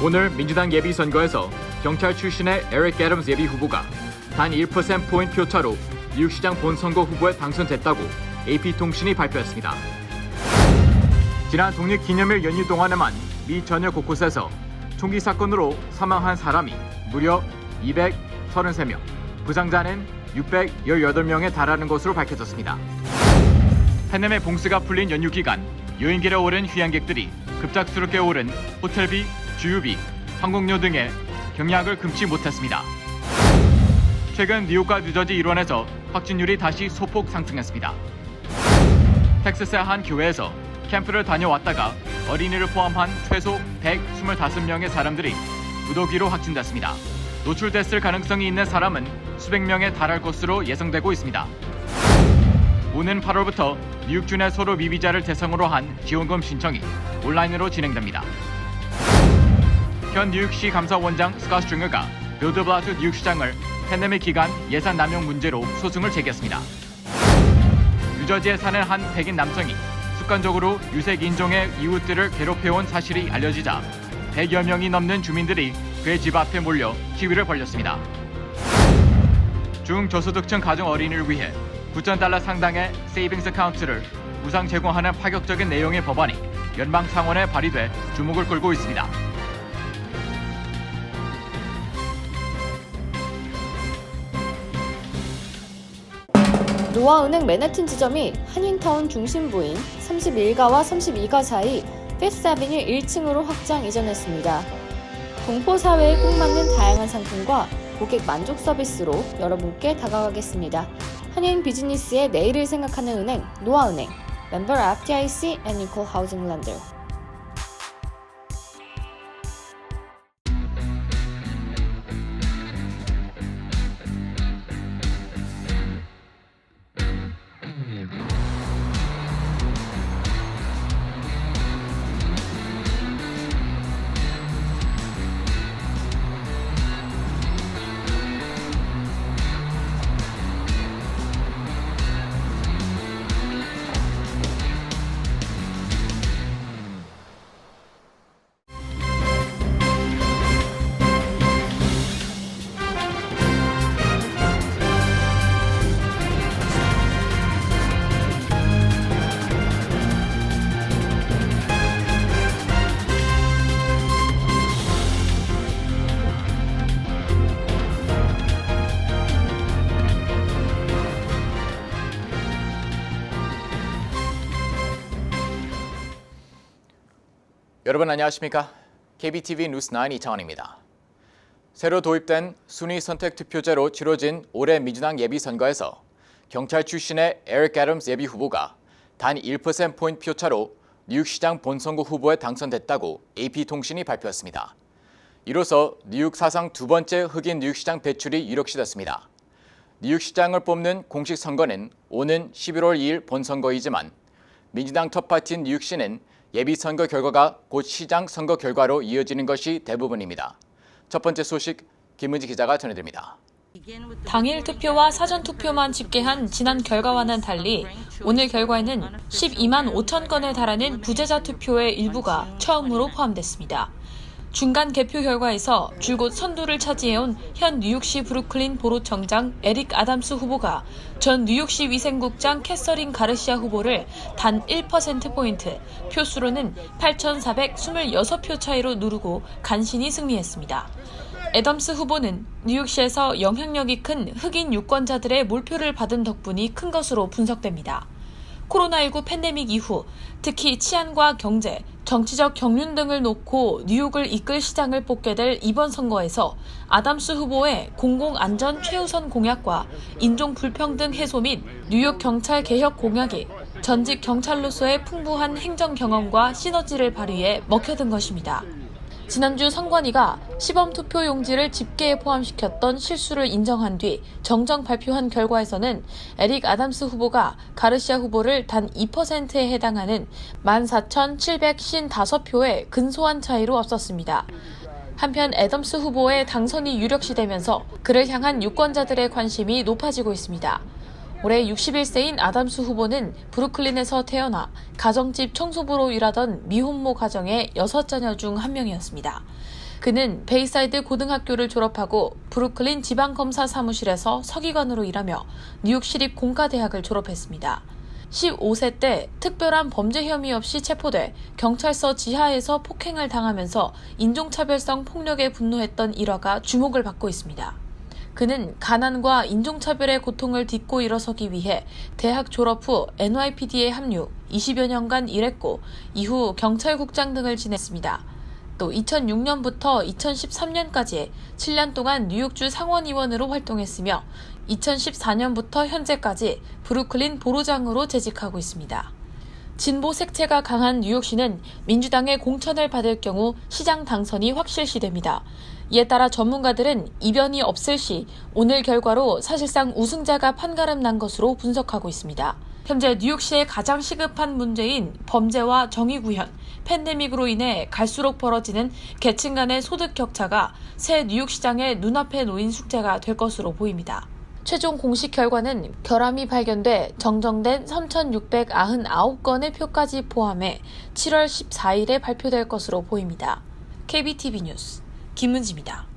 오늘 민주당 예비선거에서 경찰 출신의 에릭 애덤스 예비후보가 단 1%포인트 표차로 뉴욕시장 본선거 후보에 당선됐다고 AP통신이 발표했습니다. 지난 독립기념일 연휴 동안에만 미 전역 곳곳에서 총기 사건으로 사망한 사람이 무려 233명, 부상자는 618명에 달하는 것으로 밝혀졌습니다. 팬넴의 봉쇄가 풀린 연휴 기간 여행길에 오른 휴양객들이 급작스럽게 오른 호텔비, 주유비, 항공료 등의 경약을 금치 못했습니다. 최근 뉴욕과 뉴저지 일원에서 확진율이 다시 소폭 상승했습니다. 텍사스의 한 교회에서 캠프를 다녀왔다가 어린이를 포함한 최소 125명의 사람들이 무더기로 확진됐습니다. 노출됐을 가능성이 있는 사람은 수백 명에 달할 것으로 예상되고 있습니다. 오는 8월부터 뉴욕주 내 서로 미비자를 대상으로 한 지원금 신청이 온라인으로 진행됩니다. 현 뉴욕시 감사원장 스캇 스트링어가 빌 데 블라시오 뉴욕시장을 팬데믹 기간 예산 남용 문제로 소송을 제기했습니다. 뉴저지에 사는 한 백인 남성이 습관적으로 유색 인종의 이웃들을 괴롭혀온 사실이 알려지자 100여 명이 넘는 주민들이 그의 집 앞에 몰려 시위를 벌였습니다. 중저소득층 가정 어린이를 위해 $9,000 상당의 세이빙스 어카운트를 무상 제공하는 파격적인 내용의 법안이 연방 상원에 발의돼 주목을 끌고 있습니다. 노아은행 맨해튼 지점이 한인타운 중심부인 31가와 32가 사이 피프스 아비뉴 1층으로 확장 이전했습니다. 동포사회에 꼭 맞는 다양한 상품과 고객 만족 서비스로 여러분께 다가가겠습니다. 한인 비즈니스의 내일을 생각하는 은행 노아은행, 멤버 FDIC and Equal Housing Lender. 여러분 안녕하십니까? KBTV 뉴스9 이창원입니다. 새로 도입된 순위 선택 투표제로 치러진 올해 민주당 예비선거에서 경찰 출신의 에릭 애덤스 예비후보가 단 1%포인트 표차로 뉴욕시장 본선거 후보에 당선됐다고 AP통신이 발표했습니다. 이로써 뉴욕 사상 두 번째 흑인 뉴욕시장 배출이 이력시됐습니다. 뉴욕시장을 뽑는 공식 선거는 오는 11월 2일 본선거이지만 민주당 첫 파티인 뉴욕시는 예비선거 결과가 곧 시장 선거 결과로 이어지는 것이 대부분입니다. 첫 번째 소식 김은지 기자가 전해드립니다. 당일 투표와 사전 투표만 집계한 지난 결과와는 달리 오늘 결과에는 12만 5천 건에 달하는 부재자 투표의 일부가 처음으로 포함됐습니다. 중간 개표 결과에서 줄곧 선두를 차지해온 현 뉴욕시 브루클린 보로청장 에릭 아담스 후보가 전 뉴욕시 위생국장 캐서린 가르시아 후보를 단 1%포인트, 표수로는 8,426표 차이로 누르고 간신히 승리했습니다. 애덤스 후보는 뉴욕시에서 영향력이 큰 흑인 유권자들의 몰표를 받은 덕분이 큰 것으로 분석됩니다. 코로나19 팬데믹 이후 특히 치안과 경제, 정치적 경륜 등을 놓고 뉴욕을 이끌 시장을 뽑게 될 이번 선거에서 아담스 후보의 공공안전 최우선 공약과 인종 불평등 해소 및 뉴욕 경찰 개혁 공약이 전직 경찰로서의 풍부한 행정 경험과 시너지를 발휘해 먹혀든 것입니다. 지난주 선관위가 시범 투표 용지를 집계에 포함시켰던 실수를 인정한 뒤 정정 발표한 결과에서는 에릭 아담스 후보가 가르시아 후보를 단 2%에 해당하는 14,755표의 근소한 차이로 앞섰습니다. 한편 애덤스 후보의 당선이 유력시되면서 그를 향한 유권자들의 관심이 높아지고 있습니다. 올해 61세인 아담스 후보는 브루클린에서 태어나 가정집 청소부로 일하던 미혼모 가정의 6자녀 중 한 명이었습니다. 그는 베이사이드 고등학교를 졸업하고 브루클린 지방검사 사무실에서 서기관으로 일하며 뉴욕 시립 공과대학을 졸업했습니다. 15세 때 특별한 범죄 혐의 없이 체포돼 경찰서 지하에서 폭행을 당하면서 인종차별성 폭력에 분노했던 일화가 주목을 받고 있습니다. 그는 가난과 인종차별의 고통을 딛고 일어서기 위해 대학 졸업 후 NYPD에 합류, 20여 년간 일했고 이후 경찰국장 등을 지냈습니다. 또 2006년부터 2013년까지 7년 동안 뉴욕주 상원의원으로 활동했으며 2014년부터 현재까지 브루클린 보로장으로 재직하고 있습니다. 진보 색채가 강한 뉴욕시는 민주당의 공천을 받을 경우 시장 당선이 확실시됩니다. 이에 따라 전문가들은 이변이 없을 시 오늘 결과로 사실상 우승자가 판가름 난 것으로 분석하고 있습니다. 현재 뉴욕시의 가장 시급한 문제인 범죄와 정의 구현, 팬데믹으로 인해 갈수록 벌어지는 계층 간의 소득 격차가 새 뉴욕시장의 눈앞에 놓인 숙제가 될 것으로 보입니다. 최종 공식 결과는 결함이 발견돼 정정된 3,699건의 표까지 포함해 7월 14일에 발표될 것으로 보입니다. KBTV 뉴스 김은지입니다.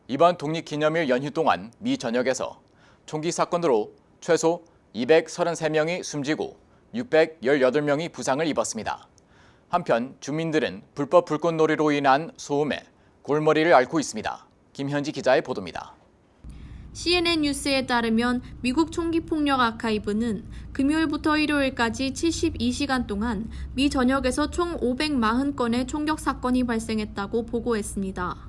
이번 독립기념일 연휴 동안 미 전역에서 총기 사건으로 최소 233명이 숨지고 618명이 부상을 입었습니다. 한편 주민들은 불법 불꽃놀이로 인한 소음에 골머리를 앓고 있습니다. 김현지 기자의 보도입니다. CNN 뉴스에 따르면 미국 총기 폭력 아카이브는 금요일부터 일요일까지 72시간 동안 미 전역에서 총 540건의 총격 사건이 발생했다고 보고했습니다.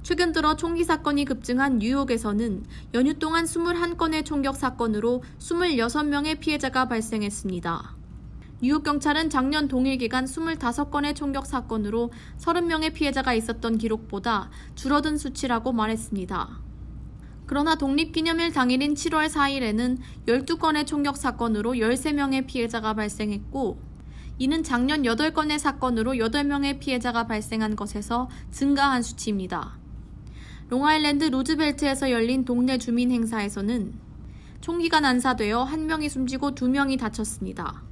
최근 들어 총기 사건이 급증한 뉴욕에서는 연휴 동안 21건의 총격 사건으로 26명의 피해자가 발생했습니다. 뉴욕 경찰은 작년 동일 기간 25건의 총격 사건으로 30명의 피해자가 있었던 기록보다 줄어든 수치라고 말했습니다. 그러나 독립기념일 당일인 7월 4일에는 12건의 총격 사건으로 13명의 피해자가 발생했고, 이는 작년 8건의 사건으로 8명의 피해자가 발생한 것에서 증가한 수치입니다. 롱아일랜드 루즈벨트에서 열린 동네 주민 행사에서는 총기가 난사되어 1명이 숨지고 2명이 다쳤습니다.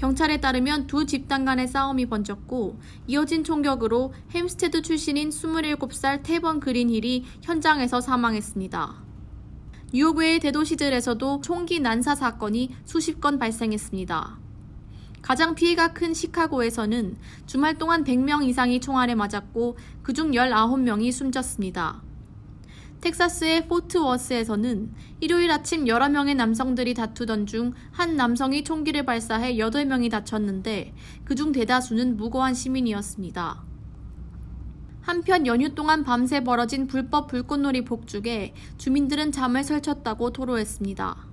경찰에 따르면 두 집단 간의 싸움이 번졌고 이어진 총격으로 햄스테드 출신인 27살 태번 그린힐이 현장에서 사망했습니다. 뉴욕 외의 대도시들에서도 총기 난사 사건이 수십 건 발생했습니다. 가장 피해가 큰 시카고에서는 주말 동안 100명 이상이 총알에 맞았고 그중 19명이 숨졌습니다. 텍사스의 포트워스에서는 일요일 아침 여러 명의 남성들이 다투던 중 한 남성이 총기를 발사해 8명이 다쳤는데 그중 대다수는 무고한 시민이었습니다. 한편 연휴 동안 밤새 벌어진 불법 불꽃놀이 폭죽에 주민들은 잠을 설쳤다고 토로했습니다.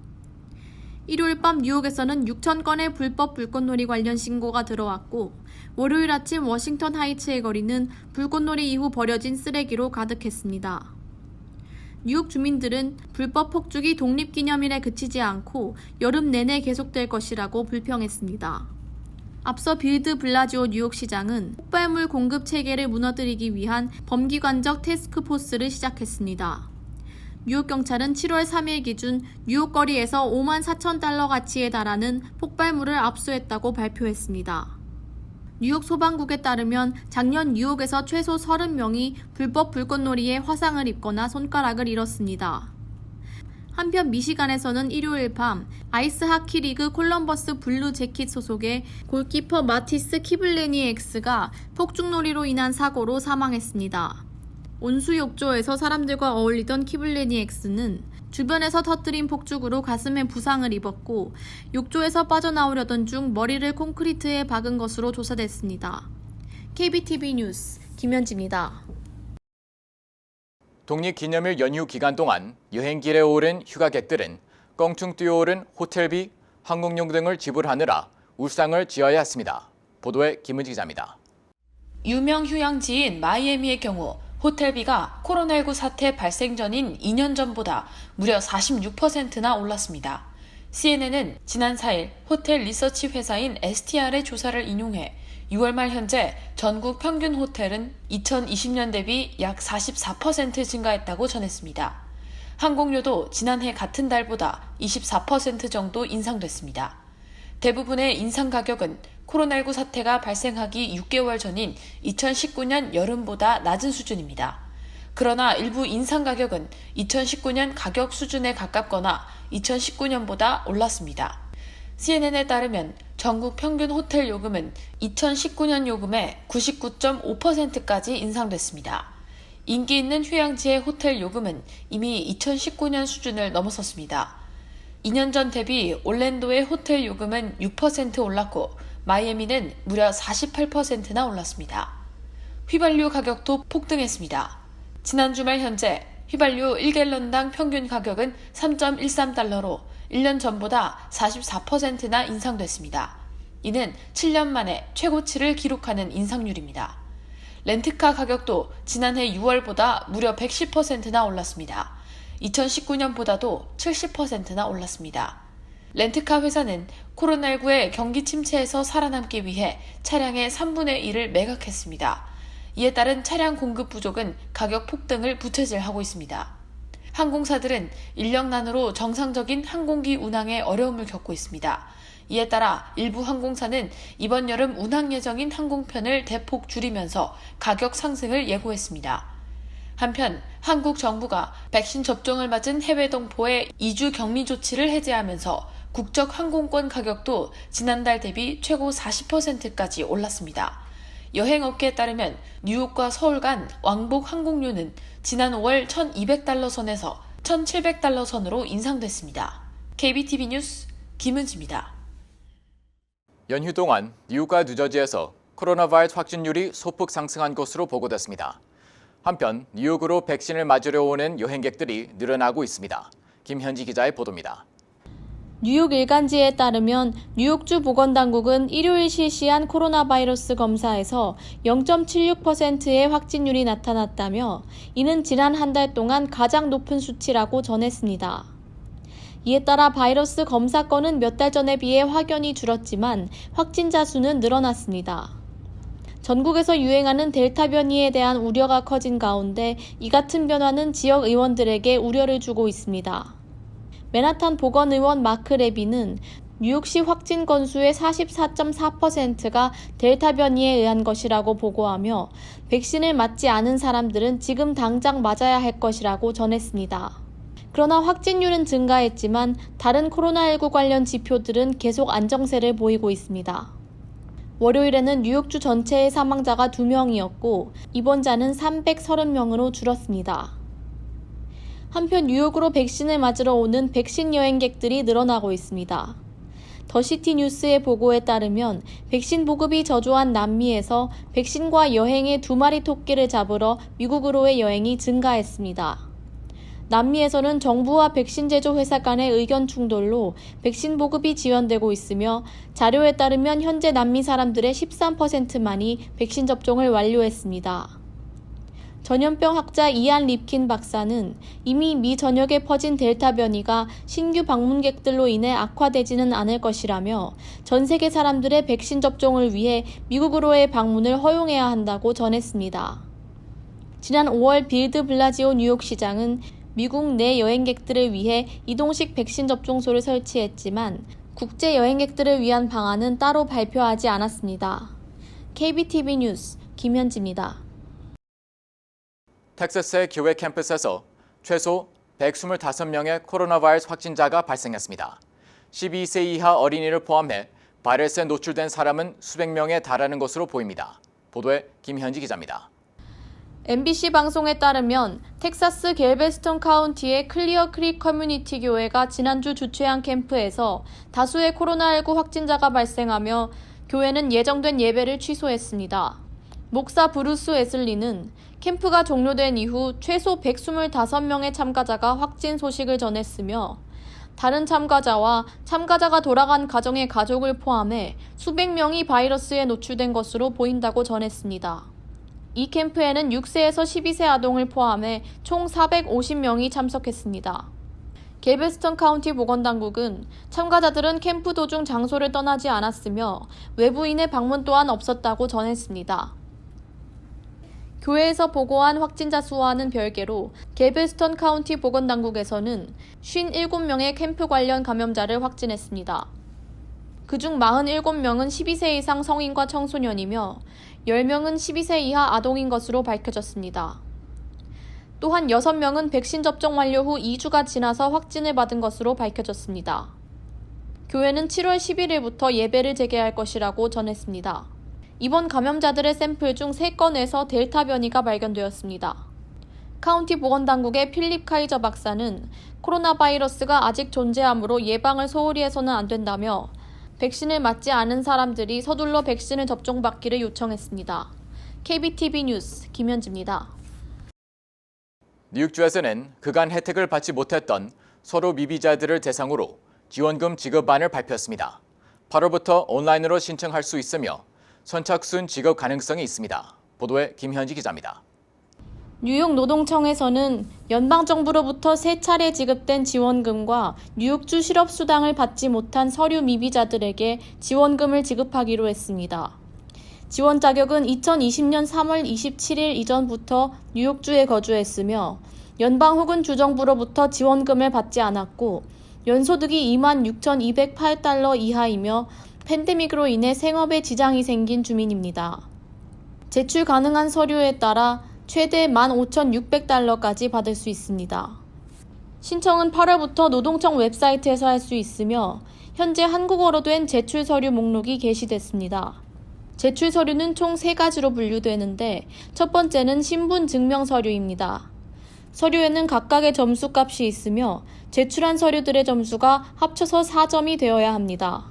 일요일 밤 뉴욕에서는 6,000건의 불법 불꽃놀이 관련 신고가 들어왔고 월요일 아침 워싱턴 하이츠의 거리는 불꽃놀이 이후 버려진 쓰레기로 가득했습니다. 뉴욕 주민들은 불법 폭죽이 독립기념일에 그치지 않고 여름 내내 계속될 것이라고 불평했습니다. 앞서 빌드 블라지오 뉴욕시장은 폭발물 공급 체계를 무너뜨리기 위한 범기관적 태스크포스를 시작했습니다. 뉴욕 경찰은 7월 3일 기준 뉴욕 거리에서 54,000달러 가치에 달하는 폭발물을 압수했다고 발표했습니다. 뉴욕 소방국에 따르면 작년 뉴욕에서 최소 30명이 불법 불꽃놀이에 화상을 입거나 손가락을 잃었습니다. 한편 미시간에서는 일요일 밤 아이스 하키 리그 콜럼버스 블루 재킷 소속의 골키퍼 마티스 키블레니엑스가 폭죽놀이로 인한 사고로 사망했습니다. 온수 욕조에서 사람들과 어울리던 키블레니엑스는 주변에서 터뜨린 폭죽으로 가슴에 부상을 입었고 욕조에서 빠져나오려던 중 머리를 콘크리트에 박은 것으로 조사됐습니다. KBTV 뉴스 김현지입니다. 독립기념일 연휴 기간 동안 여행길에 오른 휴가객들은 껑충 뛰어오른 호텔비, 항공료 등을 지불하느라 울상을 지어야 했습니다. 보도에 김은지 기자입니다. 유명 휴양지인 마이애미의 경우 호텔비가 코로나19 사태 발생 전인 2년 전보다 무려 46%나 올랐습니다. CNN은 지난 4일 호텔 리서치 회사인 STR의 조사를 인용해 6월 말 현재 전국 평균 호텔은 2020년 대비 약 44% 증가했다고 전했습니다. 항공료도 지난해 같은 달보다 24% 정도 인상됐습니다. 대부분의 인상 가격은 코로나19 사태가 발생하기 6개월 전인 2019년 여름보다 낮은 수준입니다. 그러나 일부 인상 가격은 2019년 가격 수준에 가깝거나 2019년보다 올랐습니다. CNN에 따르면 전국 평균 호텔 요금은 2019년 요금의 99.5%까지 인상됐습니다. 인기 있는 휴양지의 호텔 요금은 이미 2019년 수준을 넘어섰습니다. 2년 전 대비 올랜도의 호텔 요금은 6% 올랐고 마이애미는 무려 48%나 올랐습니다. 휘발유 가격도 폭등했습니다. 지난 주말 현재 휘발유 1갤런당 평균 가격은 3.13달러로 1년 전보다 44%나 인상됐습니다. 이는 7년 만에 최고치를 기록하는 인상률입니다. 렌트카 가격도 지난해 6월보다 무려 110%나 올랐습니다. 2019년보다도 70%나 올랐습니다. 렌트카 회사는 코로나19의 경기 침체에서 살아남기 위해 차량의 3분의 1을 매각했습니다. 이에 따른 차량 공급 부족은 가격 폭등을 부채질하고 있습니다. 항공사들은 인력난으로 정상적인 항공기 운항에 어려움을 겪고 있습니다. 이에 따라 일부 항공사는 이번 여름 운항 예정인 항공편을 대폭 줄이면서 가격 상승을 예고했습니다. 한편 한국 정부가 백신 접종을 맞은 해외 동포의 2주 격리 조치를 해제하면서 국적 항공권 가격도 지난달 대비 최고 40%까지 올랐습니다. 여행업계에 따르면 뉴욕과 서울 간 왕복 항공료는 지난 5월 1,200달러 선에서 1,700달러 선으로 인상됐습니다. KBTV 뉴스 김은지입니다. 연휴 동안 뉴욕과 뉴저지에서 코로나 바이러스 확진율이 소폭 상승한 것으로 보고됐습니다. 한편 뉴욕으로 백신을 맞으러 오는 여행객들이 늘어나고 있습니다. 김현지 기자의 보도입니다. 뉴욕 일간지에 따르면 뉴욕주 보건당국은 일요일 실시한 코로나 바이러스 검사에서 0.76%의 확진율이 나타났다며 이는 지난 한 달 동안 가장 높은 수치라고 전했습니다. 이에 따라 바이러스 검사 건은 몇 달 전에 비해 확연히 줄었지만 확진자 수는 늘어났습니다. 전국에서 유행하는 델타 변이에 대한 우려가 커진 가운데 이 같은 변화는 지역 의원들에게 우려를 주고 있습니다. 맨하탄 보건의원 마크 레비는 뉴욕시 확진 건수의 44.4%가 델타 변이에 의한 것이라고 보고하며 백신을 맞지 않은 사람들은 지금 당장 맞아야 할 것이라고 전했습니다. 그러나 확진율은 증가했지만 다른 코로나19 관련 지표들은 계속 안정세를 보이고 있습니다. 월요일에는 뉴욕주 전체의 사망자가 2명이었고 입원자는 330명으로 줄었습니다. 한편 뉴욕으로 백신을 맞으러 오는 백신 여행객들이 늘어나고 있습니다. 더시티 뉴스의 보고에 따르면 백신 보급이 저조한 남미에서 백신과 여행의 2마리 토끼를 잡으러 미국으로의 여행이 증가했습니다. 남미에서는 정부와 백신 제조 회사 간의 의견 충돌로 백신 보급이 지연되고 있으며 자료에 따르면 현재 남미 사람들의 13%만이 백신 접종을 완료했습니다. 전염병 학자 이안 립킨 박사는 이미 미 전역에 퍼진 델타 변이가 신규 방문객들로 인해 악화되지는 않을 것이라며 전 세계 사람들의 백신 접종을 위해 미국으로의 방문을 허용해야 한다고 전했습니다. 지난 5월 빌드 블라지오 뉴욕시장은 미국 내 여행객들을 위해 이동식 백신 접종소를 설치했지만 국제 여행객들을 위한 방안은 따로 발표하지 않았습니다. KBTV 뉴스 김현지입니다. 텍사스의 교회 캠퍼스에서 최소 125명의 코로나 바이러스 확진자가 발생했습니다. 12세 이하 어린이를 포함해 바이러스에 노출된 사람은 수백 명에 달하는 것으로 보입니다. 보도에 김현지 기자입니다. MBC 방송에 따르면 텍사스 갤베스턴 카운티의 클리어 크릭 커뮤니티 교회가 지난주 주최한 캠프에서 다수의 코로나19 확진자가 발생하며 교회는 예정된 예배를 취소했습니다. 목사 브루스 웨슬리는 캠프가 종료된 이후 최소 125명의 참가자가 확진 소식을 전했으며 다른 참가자와 참가자가 돌아간 가정의 가족을 포함해 수백 명이 바이러스에 노출된 것으로 보인다고 전했습니다. 이 캠프에는 6세에서 12세 아동을 포함해 총 450명이 참석했습니다. 갤베스턴 카운티 보건당국은 참가자들은 캠프 도중 장소를 떠나지 않았으며 외부인의 방문 또한 없었다고 전했습니다. 교회에서 보고한 확진자 수와는 별개로 갤베스턴 카운티 보건당국에서는 57명의 캠프 관련 감염자를 확진했습니다. 그중 47명은 12세 이상 성인과 청소년이며 10명은 12세 이하 아동인 것으로 밝혀졌습니다. 또한 6명은 백신 접종 완료 후 2주가 지나서 확진을 받은 것으로 밝혀졌습니다. 교회는 7월 11일부터 예배를 재개할 것이라고 전했습니다. 이번 감염자들의 샘플 중 3건에서 델타 변이가 발견되었습니다. 카운티 보건당국의 필립 카이저 박사는 코로나 바이러스가 아직 존재하므로 예방을 소홀히 해서는 안 된다며 백신을 맞지 않은 사람들이 서둘러 백신을 접종받기를 요청했습니다. KBTV 뉴스 김현지입니다. 뉴욕주에서는 그간 혜택을 받지 못했던 서류 미비자들을 대상으로 지원금 지급안을 발표했습니다. 8월부터 온라인으로 신청할 수 있으며 선착순 지급 가능성이 있습니다. 보도에 김현지 기자입니다. 뉴욕 노동청에서는 연방정부로부터 3차례 지급된 지원금과 뉴욕주 실업수당을 받지 못한 서류 미비자들에게 지원금을 지급하기로 했습니다. 지원 자격은 2020년 3월 27일 이전부터 뉴욕주에 거주했으며 연방 혹은 주정부로부터 지원금을 받지 않았고 연소득이 26,208달러 이하이며 팬데믹으로 인해 생업에 지장이 생긴 주민입니다. 제출 가능한 서류에 따라 최대 15,600달러까지 받을 수 있습니다. 신청은 8월부터 노동청 웹사이트에서 할 수 있으며 현재 한국어로 된 제출 서류 목록이 게시됐습니다. 제출 서류는 총 3가지로 분류되는데 첫 번째는 신분 증명 서류입니다. 서류에는 각각의 점수값이 있으며 제출한 서류들의 점수가 합쳐서 4점이 되어야 합니다.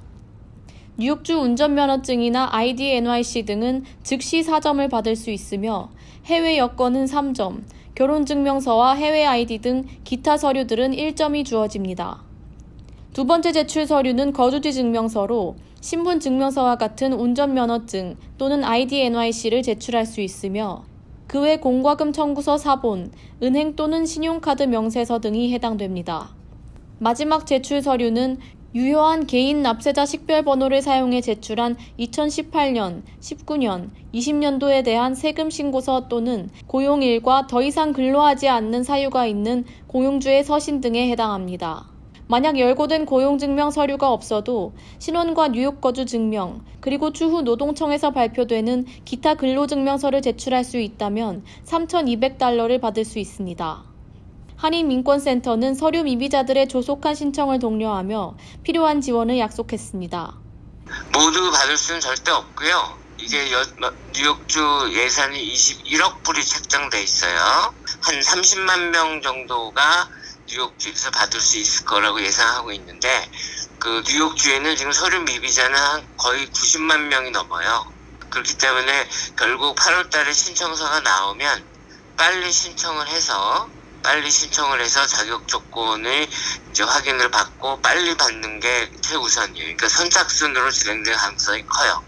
뉴욕주 운전면허증이나 ID NYC 등은 즉시 4점을 받을 수 있으며 해외 여권은 3점, 결혼증명서와 해외 ID 등 기타 서류들은 1점이 주어집니다. 두 번째 제출 서류는 거주지 증명서로 신분증명서와 같은 운전면허증 또는 ID NYC를 제출할 수 있으며 그 외 공과금 청구서 사본, 은행 또는 신용카드 명세서 등이 해당됩니다. 마지막 제출 서류는 유효한 개인 납세자 식별번호를 사용해 제출한 2018년, 19년, 20년도에 대한 세금 신고서 또는 고용일과 더 이상 근로하지 않는 사유가 있는 고용주의 서신 등에 해당합니다. 만약 열거된 고용증명 서류가 없어도 신원과 뉴욕 거주 증명, 그리고 추후 노동청에서 발표되는 기타 근로증명서를 제출할 수 있다면 3,200달러를 받을 수 있습니다. 한인민권센터는 서류 미비자들의 조속한 신청을 독려하며 필요한 지원을 약속했습니다. 모두 받을 수는 절대 없고요. 이게 뉴욕주 예산이 21억 불이 책정돼 있어요. 한 30만 명 정도가 뉴욕주에서 받을 수 있을 거라고 예상하고 있는데 그 뉴욕주에는 지금 서류 미비자는 거의 90만 명이 넘어요. 그렇기 때문에 결국 8월 달에 신청서가 나오면 빨리 신청을 해서 자격 조건을 이제 확인을 받고 빨리 받는 게 최우선이에요. 그러니까 선착순으로 진행될 가능성이 커요.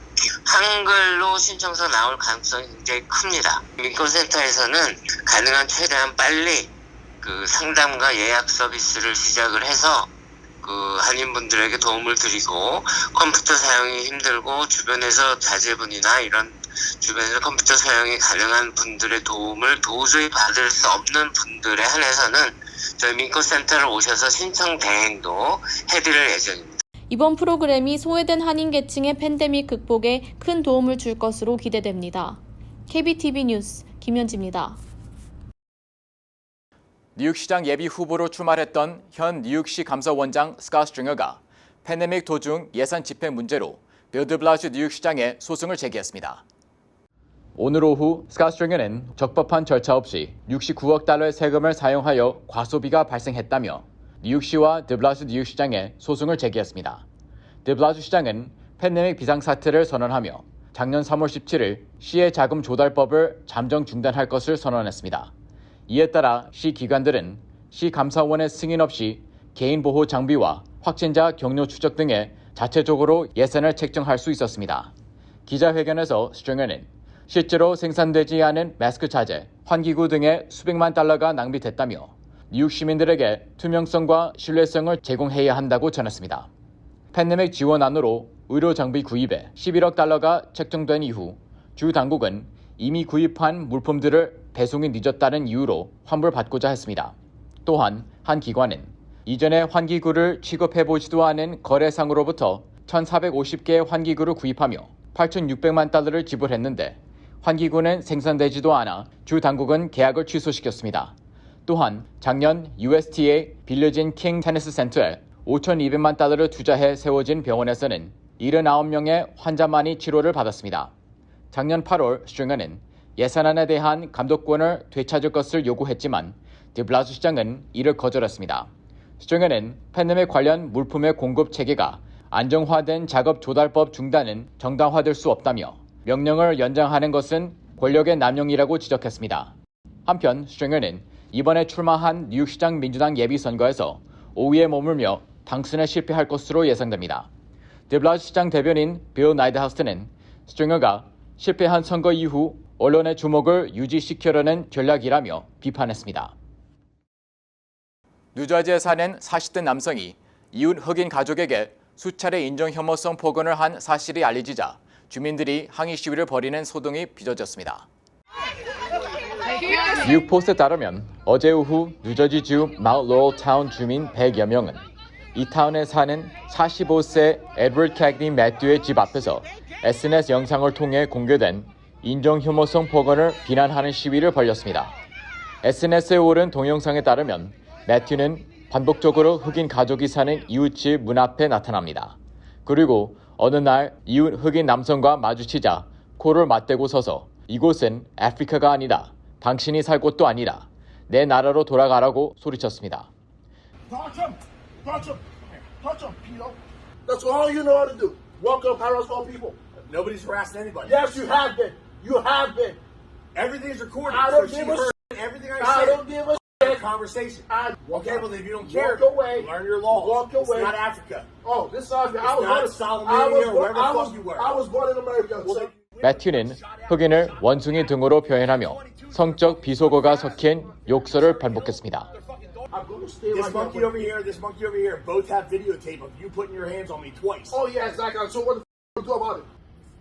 한글로 신청서 나올 가능성이 굉장히 큽니다. 민권센터에서는 가능한 최대한 빨리 그 상담과 예약 서비스를 시작을 해서 그 한인분들에게 도움을 드리고 컴퓨터 사용이 힘들고 주변에서 자제분이나 이런 주변에서 컴퓨터 사용이 가능한 분들의 도움을 도저히 받을 수 없는 분들에 한해서는 저희 민권센터를 오셔서 신청 대행도 해드릴 예정입니다. 이번 프로그램이 소외된 한인 계층의 팬데믹 극복에 큰 도움을 줄 것으로 기대됩니다. KBTV 뉴스 김현지입니다. 뉴욕시장 예비 후보로 출마했던 현 뉴욕시 감사원장 스캇 스트링어가 팬데믹 도중 예산 집행 문제로 빌 드 블라시오 뉴욕시장에 소송을 제기했습니다. 오늘 오후 스캇 스트링어는 적법한 절차 없이 69억 달러의 세금을 사용하여 과소비가 발생했다며 뉴욕시와 드 블라시오 뉴욕시장에 소송을 제기했습니다. 드 블라시오 시장은 팬데믹 비상사태를 선언하며 작년 3월 17일 시의 자금 조달법을 잠정 중단할 것을 선언했습니다. 이에 따라 시 기관들은 시 감사원의 승인 없이 개인 보호 장비와 확진자 격려 추적 등에 자체적으로 예산을 책정할 수 있었습니다. 기자회견에서 스트링어는 실제로 생산되지 않은 마스크 자재, 환기구 등의 수백만 달러가 낭비됐다며 뉴욕 시민들에게 투명성과 신뢰성을 제공해야 한다고 전했습니다. 팬데믹 지원안으로 의료 장비 구입에 11억 달러가 책정된 이후 주 당국은 이미 구입한 물품들을 배송이 늦었다는 이유로 환불받고자 했습니다. 또한 한 기관은 이전에 환기구를 취급해보지도 않은 거래상으로부터 1,450개의 환기구를 구입하며 8,600만 달러를 지불했는데 환기구는 생산되지도 않아 주 당국은 계약을 취소시켰습니다. 또한 작년 USTA 빌려진 킹 테니스 센터에 5,200만 달러를 투자해 세워진 병원에서는 79명의 환자만이 치료를 받았습니다. 작년 8월 스트링어는 예산안에 대한 감독권을 되찾을 것을 요구했지만 드블라주 시장은 이를 거절했습니다. 스트링어는 팬데믹 관련 물품의 공급 체계가 안정화된 작업 조달법 중단은 정당화될 수 없다며 명령을 연장하는 것은 권력의 남용이라고 지적했습니다. 한편 스트링어는 이번에 출마한 뉴욕시장 민주당 예비선거에서 5위에 머물며 당선에 실패할 것으로 예상됩니다. 드블라주 시장 대변인 빌 나이드하우스는 스트링어가 실패한 선거 이후 언론의 주목을 유지시키려는 전략이라며 비판했습니다. 뉴저지에 사는 40대 남성이 이웃 흑인 가족에게 수차례 인종 혐오성 폭언을 한 사실이 알려지자 주민들이 항의 시위를 벌이는 소동이 빚어졌습니다. 뉴욕 포스트에 따르면 어제 오후 뉴저지주 마운트 로럴 타운 주민 100여 명은 이 타운에 사는 45세 에드워드 캐그니 매튜의 집 앞에서 SNS 영상을 통해 공개된 인종 혐오성 폭언을 비난하는 시위를 벌였습니다. SNS에 오른 동영상에 따르면 매튜는 반복적으로 흑인 가족이 사는 이웃집 문 앞에 나타납니다. 그리고 어느 날 이웃 흑인 남성과 마주치자 코를 맞대고 서서 이곳은 아프리카가 아니다. 당신이 살 곳도 아니다. 내 나라로 돌아가라고 소리쳤습니다. Punch him! Punch him! Punch him, Pito. That's all you know how to do. Walk up, harass all people. Nobody's harassed anybody. Yes, you have been. You have been. Everything's recorded. I don't so give she a heard everything I I said. don't give a Conversation. Okay, well, if you don't care, walk away. learn your laws. Walk away. It's not Africa. Oh, this is Africa. I It's not was Solomon or wherever the fuck you were. I was born in America. So. 매튜는 흑인을 원숭이 등으로 표현하며 성적 비속어가 섞인 욕설을 반복했습니다. I'm going to stay This right monkey here. over here, this monkey over here, both have videotape of you putting your hands on me twice. Oh, yeah, exactly. So what the f*** do about it?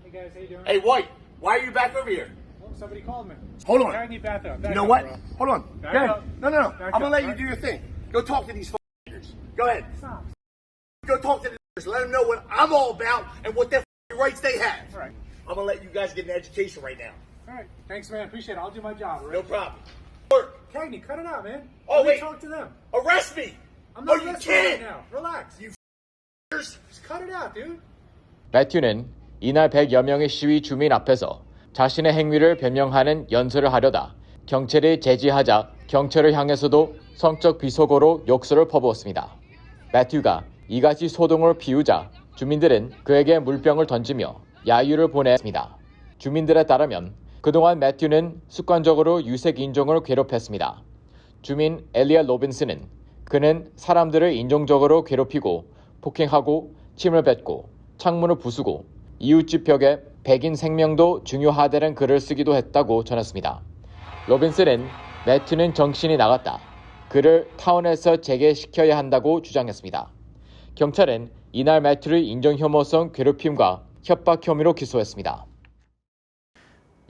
Hey guys, how you doing? Hey, White, why are you back over here? Oh, somebody called me. Hold on. Back up. You know what? Hold on. Back Go ahead. up. No. Back I'm gonna up, let you right? do your thing. Go talk to these f***ers. Go ahead. Stop. Go talk to the f***ers. Let them know what I'm all about and what their f***ing rights they have. All right. I'm gonna let you guys get an education right now. All right. Thanks, man. Appreciate it. I'll do my job. All No right? problem. Work. Cagney, cut it out, man. Oh, Let me wait. talk to them. Arrest me. I'm Oh, not you listening right can't. now. Relax. You f***ers. Just cut it out, dude. 매튜는 이날 100여 명의 시위 주민 앞에서 자신의 행위를 변명하는 연설을 하려다 경찰이 제지하자 경찰을 향해서도 성적 비속어로 욕설을 퍼부었습니다. 매튜가 이같이 소동을 피우자 주민들은 그에게 물병을 던지며 야유를 보냈습니다. 주민들에 따르면 그동안 매튜는 습관적으로 유색 인종을 괴롭혔습니다. 주민 엘리아 로빈스는 그는 사람들을 인종적으로 괴롭히고 폭행하고 침을 뱉고 창문을 부수고 이웃집 벽에 백인 생명도 중요하다는 글을 쓰기도 했다고 전했습니다. 로빈스는 매튜는 정신이 나갔다. 그를 타운에서 재개시켜야 한다고 주장했습니다. 경찰은 이날 매튜를 인종혐오성 괴롭힘과 협박 혐의로 기소했습니다.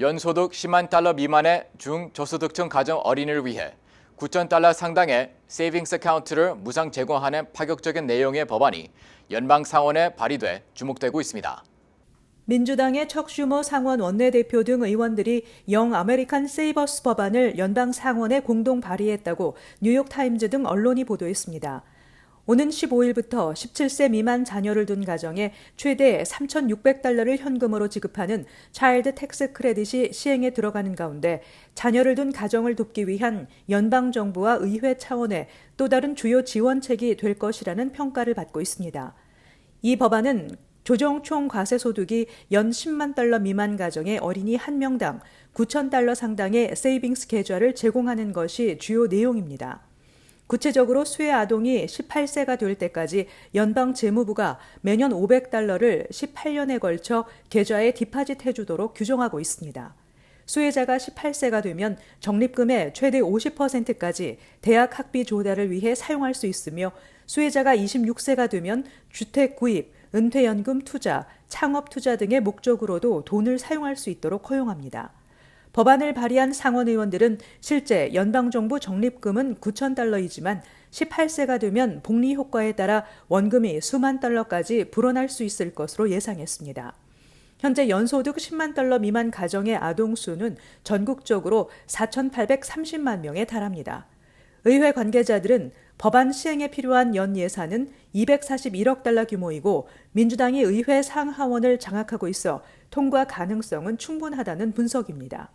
연소득 10만 달러 미만의 중저소득층 가정 어린이를 위해 9,000달러 상당의 세이빙스 어카운트를 무상 제공하는 파격적인 내용의 법안이 연방 상원에 발의돼 주목되고 있습니다. 민주당의 척 슈머 상원 원내대표 등 의원들이 영 아메리칸 세이버스 법안을 연방 상원에 공동 발의했다고 뉴욕타임즈 등 언론이 보도했습니다. 오는 15일부터 17세 미만 자녀를 둔 가정에 최대 3,600달러를 현금으로 지급하는 차일드 텍스 크레딧이 시행에 들어가는 가운데 자녀를 둔 가정을 돕기 위한 연방정부와 의회 차원의 또 다른 주요 지원책이 될 것이라는 평가를 받고 있습니다. 이 법안은 조정 총 과세소득이 연 10만 달러 미만 가정의 어린이 1명당 9,000달러 상당의 세이빙스 계좌를 제공하는 것이 주요 내용입니다. 구체적으로 수혜 아동이 18세가 될 때까지 연방 재무부가 매년 500달러를 18년에 걸쳐 계좌에 디파짓 해주도록 규정하고 있습니다. 수혜자가 18세가 되면 적립금의 최대 50%까지 대학 학비 조달을 위해 사용할 수 있으며 수혜자가 26세가 되면 주택 구입, 은퇴연금 투자, 창업 투자 등의 목적으로도 돈을 사용할 수 있도록 허용합니다. 법안을 발의한 상원 의원들은 실제 연방정부 적립금은 $9,000이지만 18세가 되면 복리 효과에 따라 원금이 수만 달러까지 불어날 수 있을 것으로 예상했습니다. 현재 연소득 $10만 미만 가정의 아동 수는 전국적으로 4,830만 명에 달합니다. 의회 관계자들은 법안 시행에 필요한 연 예산은 $241억 규모이고 민주당이 의회 상하원을 장악하고 있어 통과 가능성은 충분하다는 분석입니다.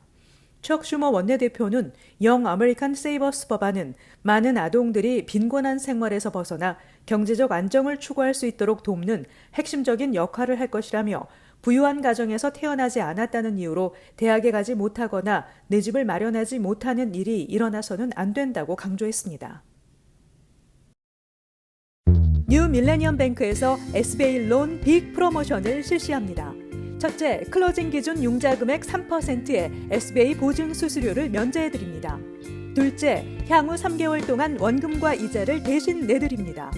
척 슈머 원내대표는 영 아메리칸 세이버스 법안은 많은 아동들이 빈곤한 생활에서 벗어나 경제적 안정을 추구할 수 있도록 돕는 핵심적인 역할을 할 것이라며 부유한 가정에서 태어나지 않았다는 이유로 대학에 가지 못하거나 내 집을 마련하지 못하는 일이 일어나서는 안 된다고 강조했습니다. 뉴 밀레니엄 뱅크에서 SBA 론 빅 프로모션을 실시합니다. 첫째, 클로징 기준 융자 금액 3%의 SBA 보증 수수료를 면제해드립니다. 둘째, 향후 3개월 동안 원금과 이자를 대신 내드립니다.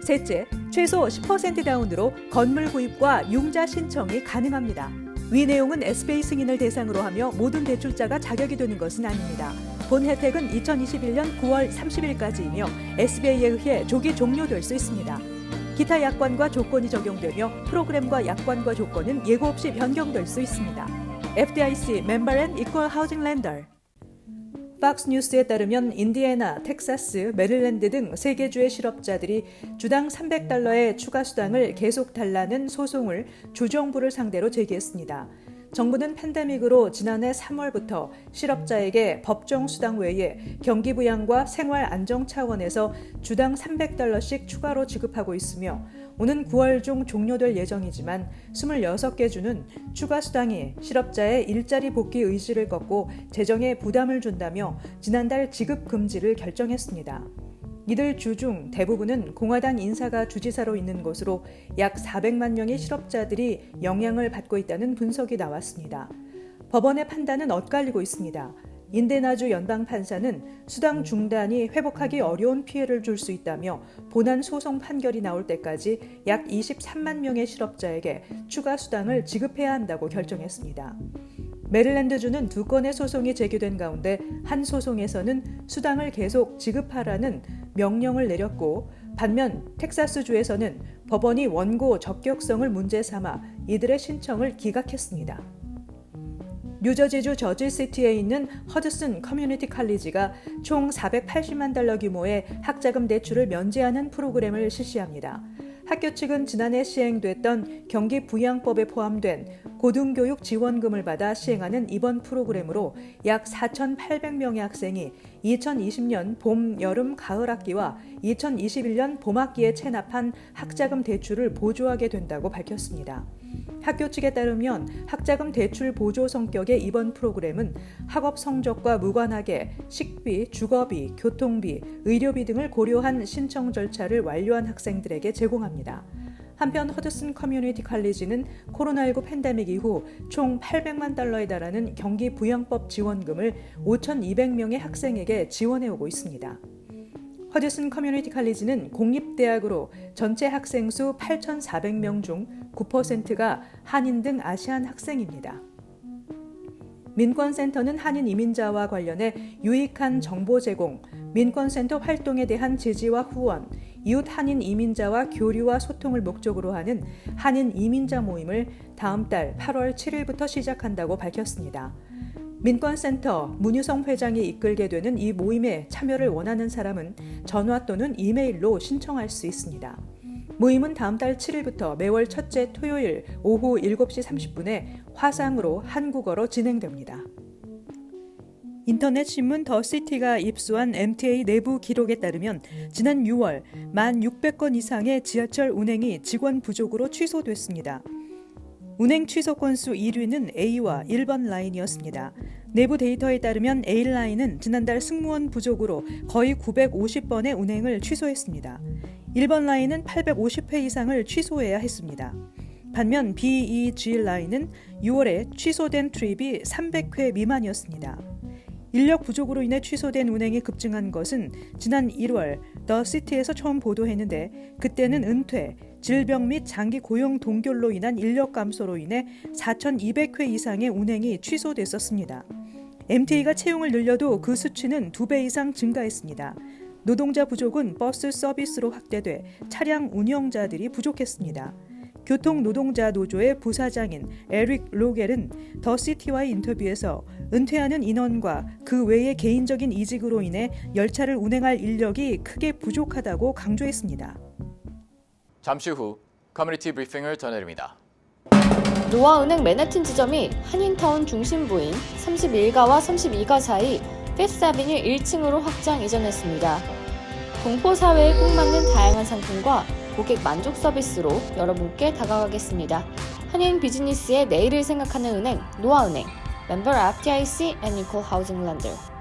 셋째, 최소 10% 다운으로 건물 구입과 융자 신청이 가능합니다. 위 내용은 SBA 승인을 대상으로 하며 모든 대출자가 자격이 되는 것은 아닙니다. 본 혜택은 2021년 9월 30일까지이며 SBA에 의해 조기 종료될 수 있습니다. 기타 약관과 조건이 적용되며 프로그램과 약관과 조건은 예고 없이 변경될 수 있습니다. FDIC Member and Equal Housing Lender. 팍스 뉴스에 따르면 인디애나, 텍사스, 메릴랜드 등 3개 주의 실업자들이 주당 $300의 추가 수당을 계속 달라는 소송을 주정부를 상대로 제기했습니다. 정부는 팬데믹으로 지난해 3월부터 실업자에게 법정 수당 외에 경기부양과 생활 안정 차원에서 주당 $300씩 추가로 지급하고 있으며 오는 9월 중 종료될 예정이지만 26개 주는 추가 수당이 실업자의 일자리 복귀 의지를 꺾고 재정에 부담을 준다며 지난달 지급 금지를 결정했습니다. 이들 주 중 대부분은 공화당 인사가 주지사로 있는 곳으로 약 400만 명의 실업자들이 영향을 받고 있다는 분석이 나왔습니다. 법원의 판단은 엇갈리고 있습니다. 인디애나주 연방판사는 수당 중단이 회복하기 어려운 피해를 줄 수 있다며 본안 소송 판결이 나올 때까지 약 23만 명의 실업자에게 추가 수당을 지급해야 한다고 결정했습니다. 메릴랜드주는 2건의 소송이 제기된 가운데 한 소송에서는 수당을 계속 지급하라는 명령을 내렸고 반면 텍사스주에서는 법원이 원고 적격성을 문제 삼아 이들의 신청을 기각했습니다. 뉴저지주 저지시티에 있는 허드슨 커뮤니티 칼리지가 총 $480만 규모의 학자금 대출을 면제하는 프로그램을 실시합니다. 학교 측은 지난해 시행됐던 경기부양법에 포함된 고등교육 지원금을 받아 시행하는 이번 프로그램으로 약 4,800명의 학생이 2020년 봄, 여름, 가을 학기와 2021년 봄 학기에 체납한 학자금 대출을 보조하게 된다고 밝혔습니다. 학교 측에 따르면 학자금 대출 보조 성격의 이번 프로그램은 학업 성적과 무관하게 식비, 주거비, 교통비, 의료비 등을 고려한 신청 절차를 완료한 학생들에게 제공합니다. 한편 허드슨 커뮤니티 칼리지는 코로나19 팬데믹 이후 총 $800만 달하는 경기부양법 지원금을 5,200명의 학생에게 지원해오고 있습니다. 허드슨 커뮤니티 칼리지는 공립대학으로 전체 학생 수 8,400명 중 9%가 한인 등 아시안 학생입니다. 민권센터는 한인 이민자와 관련해 유익한 정보 제공, 민권센터 활동에 대한 지지와 후원, 이웃 한인 이민자와 교류와 소통을 목적으로 하는 한인 이민자 모임을 다음 달 8월 7일부터 시작한다고 밝혔습니다. 민권센터 문유성 회장이 이끌게 되는 이 모임에 참여를 원하는 사람은 전화 또는 이메일로 신청할 수 있습니다. 모임은 다음 달 7일부터 매월 첫째 토요일 오후 7시 30분에 화상으로 한국어로 진행됩니다. 인터넷 신문 더시티가 입수한 MTA 내부 기록에 따르면 지난 6월 1,600건 이상의 지하철 운행이 직원 부족으로 취소됐습니다. 운행 취소 건수 1위는 A와 1번 라인이었습니다. 내부 데이터에 따르면 A라인은 지난달 승무원 부족으로 거의 950번의 운행을 취소했습니다. 1번 라인은 850회 이상을 취소해야 했습니다. 반면 BEG 라인은 6월에 취소된 트립이 300회 미만이었습니다. 인력 부족으로 인해 취소된 운행이 급증한 것은 지난 1월 더시티에서 처음 보도했는데 그때는 은퇴, 질병 및 장기 고용 동결로 인한 인력 감소로 인해 4,200회 이상의 운행이 취소됐었습니다. MTA가 채용을 늘려도 그 수치는 2배 이상 증가했습니다. 노동자 부족은 버스 서비스로 확대돼 차량 운영자들이 부족했습니다. 교통노동자 노조의 부사장인 에릭 로겔은 더시티와의 인터뷰에서 은퇴하는 인원과 그 외의 개인적인 이직으로 인해 열차를 운행할 인력이 크게 부족하다고 강조했습니다. 잠시 후 커뮤니티 브리핑을 전해드립니다. 노아은행 맨해튼 지점이 한인타운 중심부인 31가와 32가 사이 피프스 애비뉴 1층으로 확장 이전했습니다. 동포 사회에 꼭 맞는 다양한 상품과 고객 만족 서비스로 여러분께 다가가겠습니다. 한인 비즈니스의 내일을 생각하는 은행 노아은행, 멤버 FDIC and Equal Housing Lender.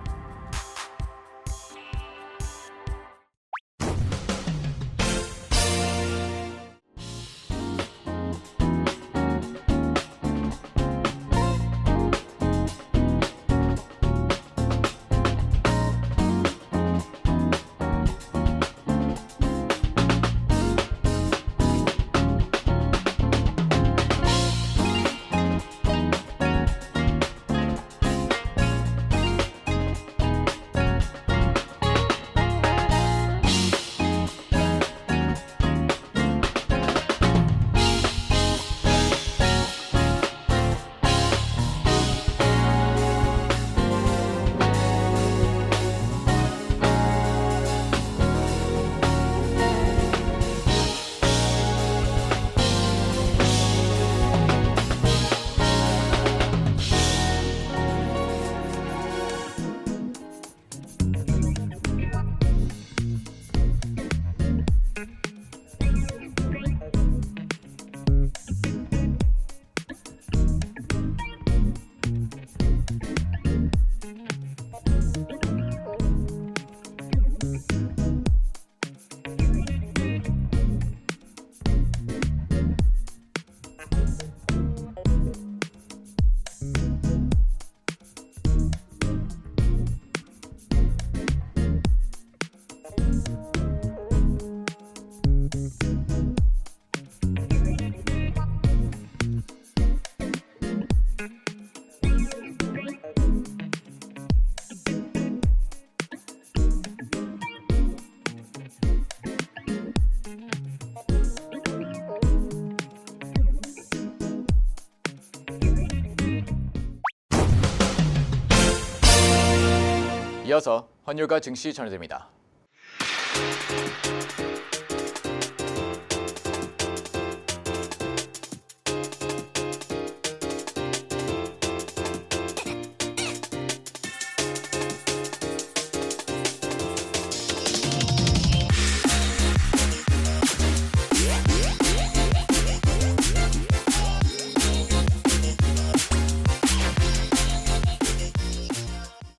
이어서 환율과 증시 전해드립니다.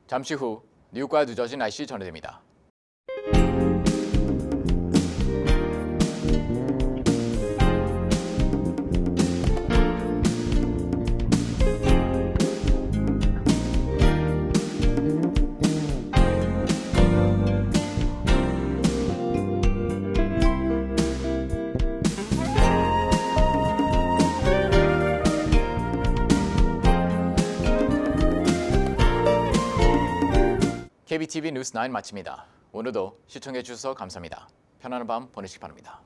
잠시 후 뉴욕과 뉴저지 날씨 전해드립니다. KBTV 뉴스 9 마칩니다. 오늘도 시청해 주셔서 감사합니다. 편안한 밤 보내시기 바랍니다.